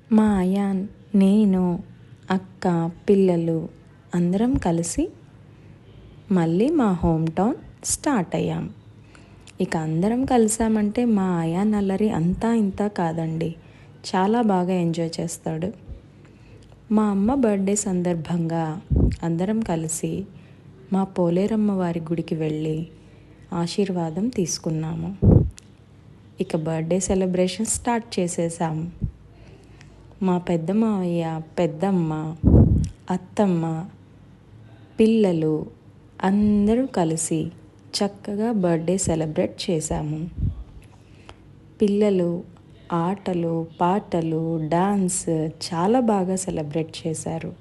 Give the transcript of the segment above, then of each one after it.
మా అయాన్, నేను, అక్క, పిల్లలు అందరం కలిసి మళ్ళీ మా హోమ్ టౌన్ స్టార్ట్ అయ్యాం. ఇక అందరం కలిసామంటే మా అయాన్ అల్లరి అంతా ఇంత కాదండి, చాలా బాగా ఎంజాయ్ చేస్తాడు. మా అమ్మ బర్త్డే సందర్భంగా అందరం కలిసి మా పోలేరమ్మ వారి గుడికి వెళ్ళి ఆశీర్వాదం తీసుకున్నాము. ఇక బర్త్డే సెలబ్రేషన్ స్టార్ట్ చేసేసాం. మా పెద్ద మావయ్య, పెద్దమ్మ, అత్తమ్మ, పిల్లలు అందరూ కలిసి చక్కగా బర్త్డే సెలబ్రేట్ చేశాము. పిల్లలు ఆటలు, పాటలు, డాన్స్ చాలా బాగా సెలబ్రేట్ చేశారు.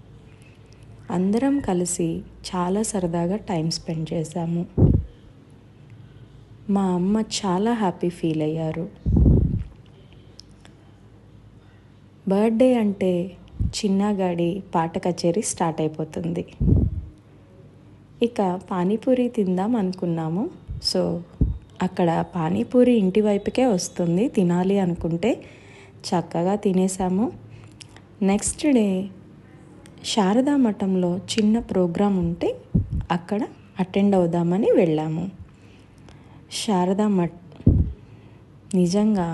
అందరం కలిసి చాలా సరదాగా టైం స్పెండ్ చేశాము. మా అమ్మ చాలా హ్యాపీ ఫీల్ అయ్యారు. బర్త్డే అంటే చిన్నగాడి పాట కచేరీ స్టార్ట్ అయిపోతుంది. ఇక పానీపూరి తిందాం అనుకున్నాము. సో అక్కడ పానీపూరి ఇంటి వైపుకే వస్తుంది, తినాలి అనుకుంటే చక్కగా తినేసాము. నెక్స్ట్ డే శారదా మఠంలో చిన్న ప్రోగ్రాం ఉంటే అక్కడ అటెండ్ అవుదామని వెళ్ళాము. శారదా మఠ్ నిజంగా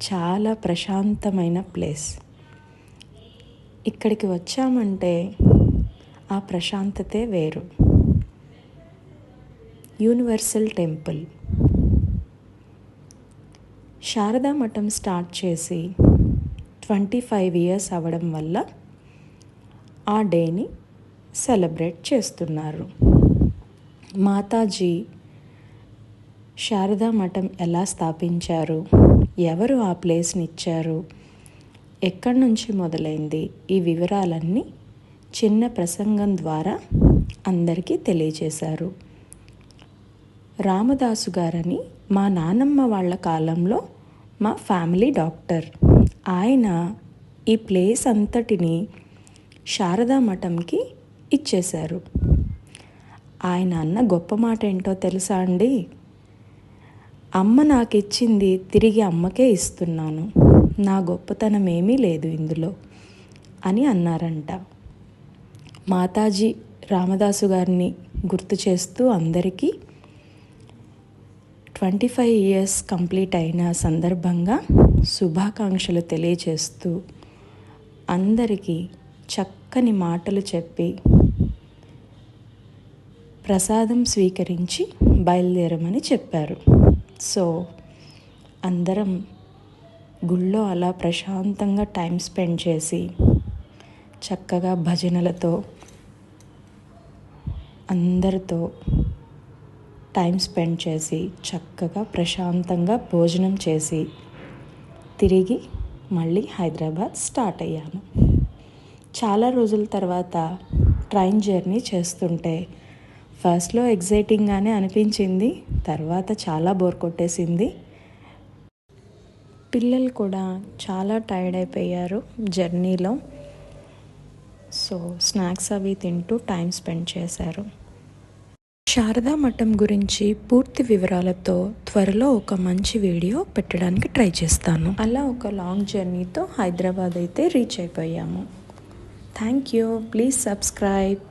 చాలా ప్రశాంతమైన ప్లేస్. ఇక్కడికి వచ్చామంటే ఆ ప్రశాంతతే వేరు. Universal temple. శారదా మఠం స్టార్ట్ చేసి 25 years అవ్వడం వల్ల ఆ డేని సెలబ్రేట్ చేస్తున్నారు. మాతాజీ శారదా మఠం ఎలా స్థాపించారు, ఎవరు ఆ ప్లేస్ని ఇచ్చారు, ఎక్కడి నుంచి మొదలైంది, ఈ వివరాలన్నీ చిన్న ప్రసంగం ద్వారా అందరికీ తెలియజేశారు. రామదాసు గారని మా నానమ్మ వాళ్ళ కాలంలో మా ఫ్యామిలీ డాక్టర్. ఆయన ఈ ప్లేస్ అంతటిని శారదా మఠంకి ఇచ్చేశారు. ఆయన అన్న గొప్ప మాట ఏంటో తెలుసా అండి? అమ్మ నాకు ఇచ్చింది తిరిగి అమ్మకే ఇస్తున్నాను, నా గొప్పతనం ఏమీ లేదు ఇందులో అని అన్నారంట. మాతాజీ రామదాసు గారిని గుర్తు చేస్తూ అందరికీ 25 years కంప్లీట్ అయిన సందర్భంగా శుభాకాంక్షలు తెలియజేస్తూ అందరికీ చక్కని మాటలు చెప్పి ప్రసాదం స్వీకరించి బయలుదేరమని చెప్పారు. సో అందరం గుళ్ళో అలా ప్రశాంతంగా టైం స్పెండ్ చేసి చక్కగా భజనలతో అందరితో టైం స్పెండ్ చేసి చక్కగా ప్రశాంతంగా భోజనం చేసి తిరిగి మళ్ళీ హైదరాబాద్ స్టార్ట్ అయ్యాను. చాలా రోజుల తర్వాత ట్రైన్ జర్నీ చేస్తుంటే ఫస్ట్లో ఎగ్జైటింగ్గానే అనిపించింది, తర్వాత చాలా బోర్ కొట్టేసింది. పిల్లలు కూడా చాలా టైర్డ్ అయిపోయారు జర్నీలో. సో స్నాక్స్ అవి తింటూ టైం స్పెండ్ చేశారు. శారదా మఠం గురించి పూర్తి వివరాలతో త్వరలో ఒక మంచి వీడియో పెట్టడానికి ట్రై చేస్తాను. అలా ఒక లాంగ్ జర్నీతో హైదరాబాద్ అయితే రీచ్ అయిపోయాము. Thank you. Please subscribe.